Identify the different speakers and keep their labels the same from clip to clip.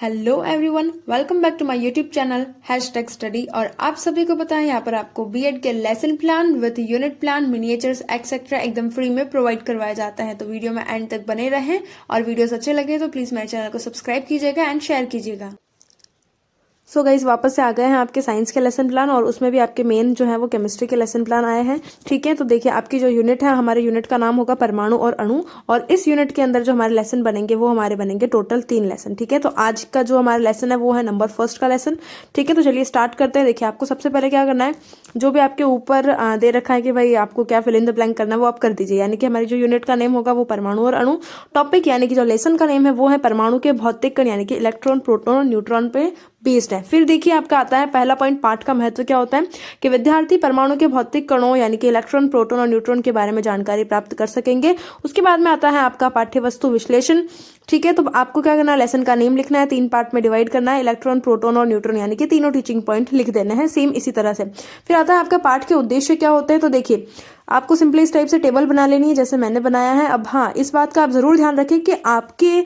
Speaker 1: Hello everyone, welcome back to my YouTube channel hashtag study. और आप सभी को पता है यहाँ पर आपको बीएड के lesson plan with unit plan, miniatures etcetera एकदम फ्री में प्रोवाइड करवाया जाता है। तो वीडियो में एंड तक बने रहें और वीडियोस अच्छे लगे तो प्लीज़ मेरे चैनल को सब्सक्राइब कीजिएगा एंड शेयर कीजिएगा। सो गाइज वापस से आ गए हैं आपके साइंस के लेसन प्लान और उसमें भी आपके मेन जो है वो केमिस्ट्री के लेसन प्लान आए हैं। ठीक है, तो देखिए आपकी जो यूनिट है, हमारे यूनिट का नाम होगा परमाणु और अणु, और इस यूनिट के अंदर जो हमारे लेसन बनेंगे वो हमारे बनेंगे टोटल 3 लेसन। ठीक है, तो आज का जो हमारा लेसन है वो है नंबर फर्स्ट का लेसन। ठीक है, तो चलिए स्टार्ट करते हैं। देखिए आपको सबसे पहले क्या करना है, जो भी आपके ऊपर दे रखा है कि भाई आपको क्या फिल इन द ब्लैंक करना है वो आप कर दीजिए। यानी कि हमारी जो यूनिट का नेम होगा वो परमाणु और अणु, टॉपिक यानी कि जो लेसन का नेम है वो है परमाणु के भौतिक कण यानी कि इलेक्ट्रॉन, प्रोटॉन और न्यूट्रॉन पे बेस्ड है। फिर देखिए आपका आता है पहला पॉइंट, पाठ का महत्व क्या होता है कि विद्यार्थी परमाणु के भौतिक कणों यानी कि इलेक्ट्रॉन, प्रोटॉन और न्यूट्रॉन के बारे में जानकारी प्राप्त कर सकेंगे। उसके बाद में आता है आपका पाठ्य वस्तु विश्लेषण। ठीक है, तो आपको क्या करना है, लेसन का नेम लिखना है, 3 पार्ट में डिवाइड करना है, इलेक्ट्रॉन, प्रोटॉन और न्यूट्रॉन यानी कि तीनों टीचिंग पॉइंट लिख देने हैं सेम इसी तरह से। फिर आता है आपका पाठ के उद्देश्य क्या होते हैं। तो देखिए आपको सिंपली इस टाइप से टेबल बना लेनी है जैसे मैंने बनाया है। अब हाँ, इस बात का आप जरूर ध्यान रखें कि आपके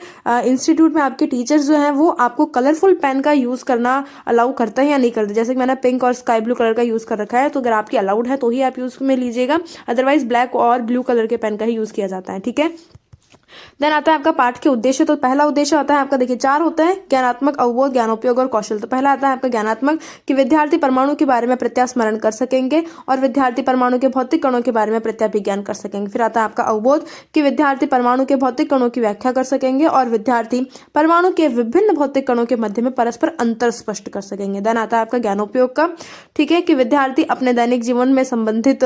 Speaker 1: इंस्टीट्यूट में आपके टीचर्स जो हैं वो आपको कलरफुल पेन का यूज करना अलाउ करते हैं या नहीं करते। जैसे कि मैंने पिंक और स्काई ब्लू कलर का यूज कर रखा है, तो अगर आपकी अलाउड है तो ही आप यूज में लीजिएगा, अदरवाइज ब्लैक और ब्लू कलर के पेन का ही यूज किया जाता है। ठीक है, देन आता है आपका पाठ के उद्देश्य। तो पहला उद्देश्य आता है आपका, देखिए 4 होता है, ज्ञानात्मक, अवबोध, ज्ञानोपयोग और कौशल। तो पहला आता है आपका ज्ञानात्मक कि विद्यार्थी परमाणु के बारे में प्रत्यास्मरण कर सकेंगे और विद्यार्थी परमाणु के भौतिक कणों के बारे में प्रत्याभिज्ञान कर सकेंगे। फिर आता है आपका अवबोध कि विद्यार्थी परमाणु के भौतिक कणों की व्याख्या कर सकेंगे और विद्यार्थी परमाणु के विभिन्न भौतिक कणों के मध्य में परस्पर अंतर स्पष्ट कर सकेंगे। देन आता है आपका ज्ञानोपयोग का, ठीक है, कि विद्यार्थी अपने दैनिक जीवन में संबंधित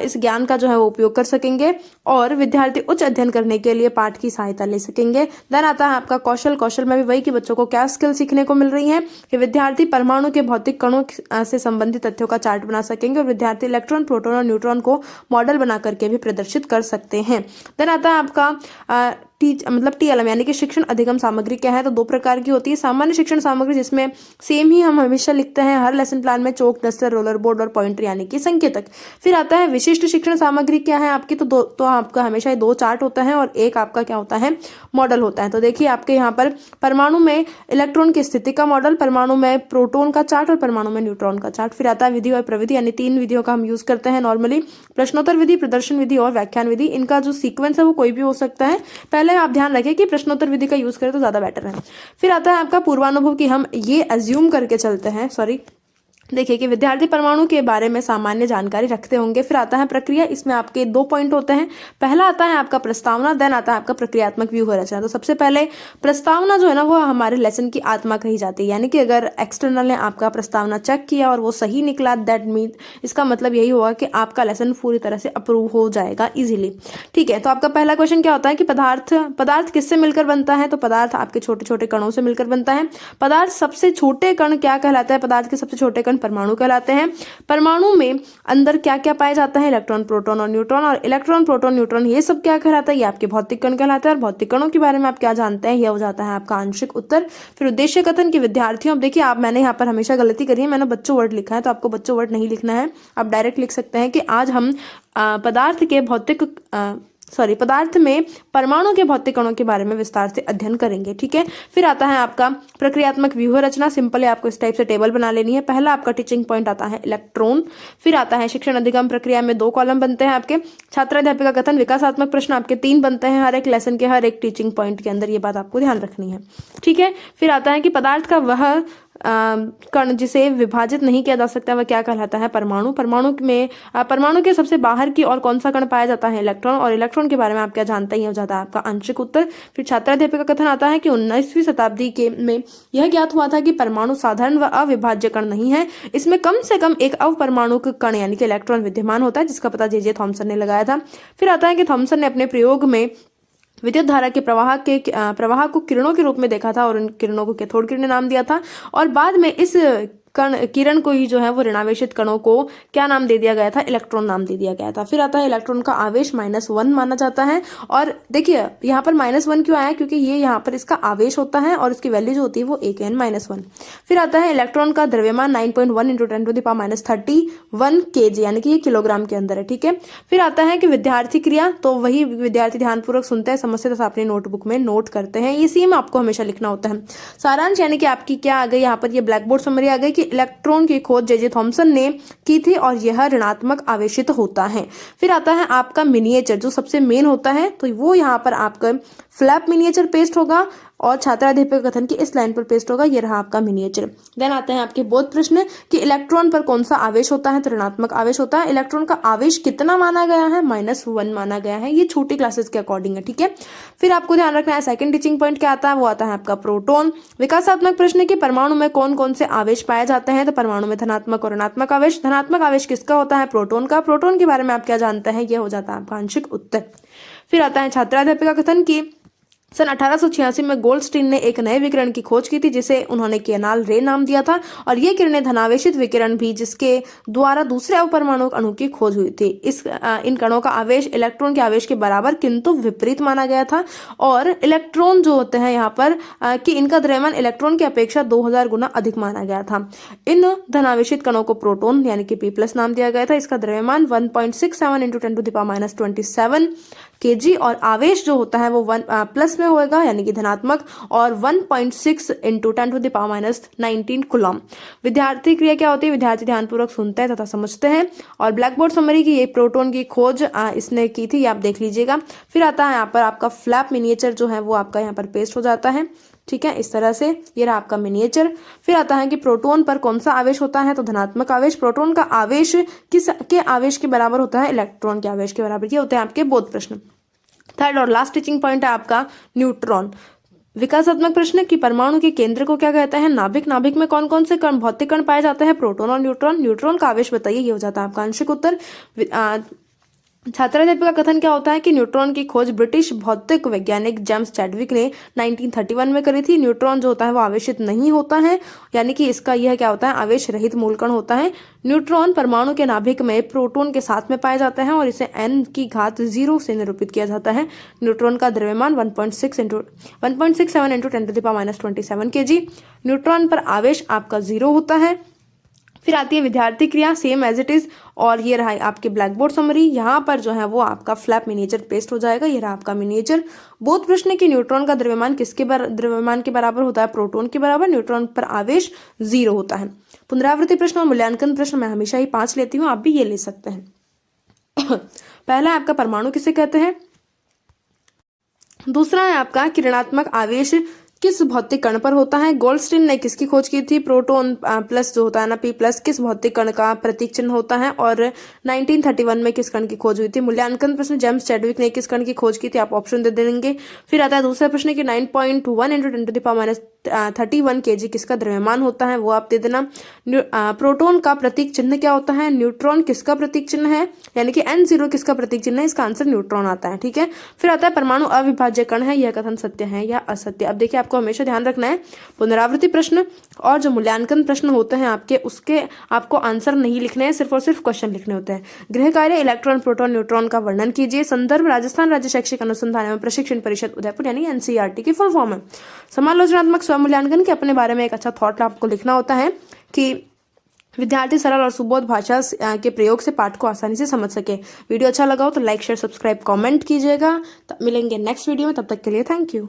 Speaker 1: इस ज्ञान का जो है वो उपयोग कर सकेंगे और विद्यार्थी उच्च अध्ययन करने के लिए पाठ की सहायता ले सकेंगे। देन आता है आपका कौशल। कौशल में भी वही कि बच्चों को क्या स्किल सीखने को मिल रही है कि विद्यार्थी परमाणु के भौतिक कणों से संबंधित तथ्यों का चार्ट बना सकेंगे और विद्यार्थी इलेक्ट्रॉन, प्रोटॉन और न्यूट्रॉन को मॉडल बना करके भी प्रदर्शित कर सकते हैं। देन आता है आपका टीएलएम यानी कि शिक्षण अधिगम सामग्री क्या है। तो 2 प्रकार की होती है, सामान्य शिक्षण सामग्री जिसमें सेम ही हम हमेशा लिखते हैं हर लेसन प्लान में, चौक, डस्टर, रोलर बोर्ड और पॉइंटर यानी कि संकेतक। फिर आता है विशिष्ट शिक्षण सामग्री क्या है आपकी। तो आपका हमेशा 2 चार्ट होता है और एक आपका क्या होता है, मॉडल होता है। तो देखिए आपके यहाँ पर परमाणु में इलेक्ट्रॉन की स्थिति का मॉडल, परमाणु में प्रोटॉन का चार्ट और परमाणु में न्यूट्रॉन का चार्ट। फिर आता है विधि और प्रविधि यानी 3 विधियों का हम यूज करते हैं नॉर्मली, प्रश्नोत्तर विधि, प्रदर्शन विधि और व्याख्यान विधि। इनका जो सीक्वेंस है वो कोई भी हो सकता है, पहले आप ध्यान रखें कि प्रश्नोत्तर विधि का यूज करें तो ज्यादा बेटर है। फिर आता है आपका पूर्वानुभव कि हम ये अज्यूम करके चलते हैं, देखिए कि विद्यार्थी परमाणु के बारे में सामान्य जानकारी रखते होंगे। फिर आता है प्रक्रिया, इसमें आपके 2 पॉइंट होते हैं, पहला आता है आपका प्रस्तावना, देन आता है आपका प्रक्रियात्मक व्यूह रचना। तो सबसे पहले प्रस्तावना जो है ना वो हमारे लेसन की आत्मा कही जाती है। यानी कि अगर एक्सटर्नल ने आपका प्रस्तावना चेक किया और वो सही निकला, दैट मीन इसका मतलब यही होगा कि आपका लेसन पूरी तरह से अप्रूव हो जाएगा इजीली। ठीक है, तो आपका पहला क्वेश्चन क्या होता है कि पदार्थ किससे मिलकर बनता है। तो पदार्थ आपके छोटे छोटे कणों से मिलकर बनता है। पदार्थ सबसे छोटे कण क्या कहलाता है, पदार्थ के सबसे छोटे कण परमाणु कहलाते हैं। परमाणु में अंदर क्या क्या पाया जाता है, इलेक्ट्रॉन, प्रोटॉन और न्यूट्रॉन। और इलेक्ट्रॉन, प्रोटॉन, न्यूट्रॉन ये सब क्या कहलाता है, ये आपके भौतिक कण कहलाते हैं। और भौतिक कणों के बारे में आप क्या जानते हैं, यह हो जाता है आपका आंशिक उत्तर। फिर उद्देश्य कथन की विद्यार्थियों, अब देखिए मैंने यहाँ पर हमेशा गलती करी है, मैंने बच्चों वर्ड लिखा है, तो आपको बच्चों वर्ड नहीं लिखना है, आप डायरेक्ट लिख सकते हैं कि आज हम पदार्थ में परमाणु के भौतिक कणों के बारे में विस्तार से अध्ययन करेंगे। ठीक है, फिर आता है आपका प्रक्रियात्मक व्यूह रचना। सिंपल है, आपको इस टाइप से टेबल बना लेनी है। पहला आपका टीचिंग पॉइंट आता है इलेक्ट्रॉन, फिर आता है शिक्षण अधिगम प्रक्रिया में 2 कॉलम बनते हैं आपके, छात्राध्यापिका कथन, विकासात्मक प्रश्न आपके 3 बनते हैं हर एक लेसन के हर एक टीचिंग पॉइंट के अंदर, ये बात आपको ध्यान रखनी है। ठीक है, फिर आता है कि पदार्थ का वह कण जिसे विभाजित नहीं किया जा सकता वह क्या कहलाता है, परमाणु। परमाणु के सबसे बाहर की और कौन सा कण पाया जाता है, इलेक्ट्रॉन। और इलेक्ट्रॉन के बारे में आप क्या जानते हैं, हो जाता है आपका आंशिक उत्तर। फिर छात्राध्यापिका कथन आता है कि 19वीं शताब्दी में यह ज्ञात हुआ था कि परमाणु साधारण व अविभाज्य कण नहीं है, इसमें कम से कम एक अवपरमाणु कण यानी कि इलेक्ट्रॉन विद्यमान होता है, जिसका पता जे थॉमसन ने लगाया था। फिर आता है कि थॉमसन ने अपने प्रयोग में विद्युत धारा के प्रवाह को किरणों के रूप में देखा था और उन किरणों को कैथोड किरणें नाम दिया था। और बाद में इस किरण को ही जो है वो ऋणावेशित कणों को क्या नाम दे दिया गया था, इलेक्ट्रॉन नाम दे दिया गया था। फिर आता है इलेक्ट्रॉन का आवेश -1 माना जाता है। और देखिए यहाँ पर -1 क्यों आया, क्योंकि ये यहाँ पर इसका आवेश होता है और इसकी वैल्यू जो होती है वो AkN-1। फिर आता है इलेक्ट्रॉन का द्रव्यमान 9.1 × 10⁻31 kg, यानी कि ये किलोग्राम के अंदर है, ठीक है। फिर आता है कि विद्यार्थी क्रिया, तो वही विद्यार्थी ध्यानपूर्वक सुनते हैं, समझते तथा अपनी नोटबुक में नोट करते हैं। ये सेम आपको हमेशा लिखना होता है। सारांश यानी कि आपकी क्या आ गई यहाँ पर, ये ब्लैक बोर्ड समरी आ गई कि इलेक्ट्रॉन की खोज जे थॉमसन ने की थी और यह ऋणात्मक आवेशित होता है। फिर आता है आपका मिनिएचर, जो सबसे मेन होता है, तो वो यहाँ पर आपका फ्लैप मिनिएचर पेस्ट होगा और छात्राध्यापक कथन की इस लाइन पर पेस्ट होगा। ये रहा आपका मिनिएचर। देन आते हैं आपके बोध प्रश्न कि इलेक्ट्रॉन पर कौन सा आवेश होता है, तो ऋणात्मक आवेश होता है। इलेक्ट्रॉन का आवेश कितना माना गया है, -1 माना गया है। ये छोटी क्लासेस के अकॉर्डिंग है, ठीक है। फिर आपको ध्यान रखना है सेकंड टीचिंग पॉइंट क्या आता है, वो आता है आपका प्रोटॉन। विकासात्मक प्रश्न की परमाणु में कौन कौन से आवेश पाए जाते हैं, तो परमाणु में धनात्मक और ऋणात्मक आवेश। धनात्मक आवेश किसका होता है, प्रोटॉन का। प्रोटॉन के बारे में आप क्या जानते हैं, ये हो जाता है आपका आंशिक उत्तर। फिर आता है छात्राध्यापिका कथन की सन 1886 में गोल्डस्टीन ने एक नए विकिरण की खोज की थी जिसे उन्होंने केनाल रे नाम दिया था, और ये किरणें धनावेशित विकिरण भी जिसके द्वारा दूसरे अपरमाणु अणु की खोज हुई थी। इन कणों का आवेश इलेक्ट्रॉन के आवेश के बराबर किंतु विपरीत माना गया था, और इलेक्ट्रॉन जो होते हैं यहाँ पर कि इनका द्रव्यमान इलेक्ट्रॉन की अपेक्षा 2000 गुना अधिक माना गया था। इन धनावेशित कणों को प्रोटॉन यानी कि P+ नाम दिया गया था। इसका द्रव्यमान 1.67 × 10⁻27 kg और आवेश जो होता है वो 1+ में होगा यानी कि धनात्मक, और 1.6 × 10⁻19 कूलम। विद्यार्थी क्रिया क्या होती है, विद्यार्थी ध्यानपूर्वक सुनते हैं तथा समझते हैं। और ब्लैक बोर्ड समरी की ये प्रोटॉन की खोज इसने की थी, ये आप देख लीजिएगा। फिर आता है यहाँ पर आपका फ्लैप मिनिएचर जो है वो आपका यहाँ पर पेस्ट हो जाता है, ठीक है, इस तरह से। ये रहा आपका मिनिएचर। फिर आता है कि प्रोटॉन पर कौन सा आवेश होता है, तो धनात्मक आवेश। प्रोटॉन का आवेश किस के आवेश के बराबर होता है, इलेक्ट्रॉन के आवेश के बराबर। ये होते हैं आपके बोध प्रश्न। थर्ड और लास्ट टीचिंग पॉइंट है आपका न्यूट्रॉन। विकासात्मक प्रश्न की परमाणु के केंद्र को क्या कहते हैं, नाभिक। नाभिक में कौन कौन से कण, भौतिक कण पाए जाते हैं, प्रोटॉन और न्यूट्रॉन। न्यूट्रॉन का आवेश बताइए, ये हो जाता है आपका आंशिक उत्तर। छात्राध्यापिका का कथन क्या होता है कि न्यूट्रॉन की खोज ब्रिटिश भौतिक वैज्ञानिक जेम्स चैडविक ने 1931 में करी थी। न्यूट्रॉन जो होता है वो आवेशित नहीं होता है, यानी कि इसका यह क्या होता है, आवेश रहित मूलकण होता है। न्यूट्रॉन परमाणु के नाभिक में प्रोटॉन के साथ में पाए जाते हैं और इसे n⁻0 से निरूपित किया जाता है। न्यूट्रॉन का द्रव्यमान 1.67 × 10⁻27 kg। न्यूट्रॉन पर आवेश आपका 0 होता है। फिर आती है विद्यार्थी क्रिया, सेम एज इट इज। और ये रहा आपके ब्लैक बोर्ड समरी। यहाँ पर जो है वो आपका फ्लैप मिनिएचर पेस्ट हो जाएगा। ये रहा आपका मिनिएचर। बोध प्रश्न की न्यूट्रॉन का द्रव्यमान किसके द्रव्यमान के बराबर होता है, प्रोटॉन के बराबर। न्यूट्रॉन पर आवेश 0 होता है। पुनरावृत्ति प्रश्न और मूल्यांकन प्रश्न मैं हमेशा ही 5 लेती हूँ, आप भी ये ले सकते हैं। पहला है आपका परमाणु किसे कहते हैं। दूसरा है आपका कि ऋणात्मक आवेश किस भौतिक कण पर होता है। गोल्डस्टीन ने किसकी खोज की थी, प्रोटॉन प्लस जो होता है ना P+ किस भौतिक कण का प्रतीक चिन्ह होता है, और 1931 में किस कण की खोज हुई थी। मूल्यांकन प्रश्न, जेम्स चैडविक ने किस कण की खोज की थी, आप ऑप्शन दे देंगे। फिर आता है दूसरा प्रश्न कि 9.1 × 10⁻31 kg किसका द्रव्यमान होता है, वो आप दे देना। प्रोटॉन का प्रतीक चिन्ह क्या होता है, न्यूट्रॉन किसका प्रतीक चिन्ह है, यानी कि N0 किसका प्रतीक चिन्ह है, इसका आंसर न्यूट्रॉन आता है, ठीक है। फिर आता है परमाणु अविभाज्य कण है, यह कथन सत्य है या असत्य। अब देखिए आपको हमेशा ध्यान रखना है, पुनरावृत्ति प्रश्न और जो मूल्यांकन प्रश्न होते हैं आपके, उसके आपको आंसर नहीं लिखने हैं, सिर्फ और सिर्फ क्वेश्चन लिखने होते हैं। गृह कार्य इलेक्ट्रॉन, प्रोटॉन, न्यूट्रॉन का वर्णन कीजिए। संदर्भ राजस्थान राज्य शैक्षिक अनुसंधान एवं प्रशिक्षण परिषद उदयपुर यानी NCERT की फुल फॉर्म है। समालोचनात्मक स्वमूल्यांकन के अपने बारे में एक अच्छा थॉट आपको लिखना होता है कि विद्यार्थी सरल और सुबोध भाषा के प्रयोग से पाठ को आसानी से समझ सके। वीडियो अच्छा लगा हो तो लाइक, शेयर, सब्सक्राइब, कमेंट कीजिएगा। मिलेंगे नेक्स्ट वीडियो में, तब तक के लिए थैंक यू।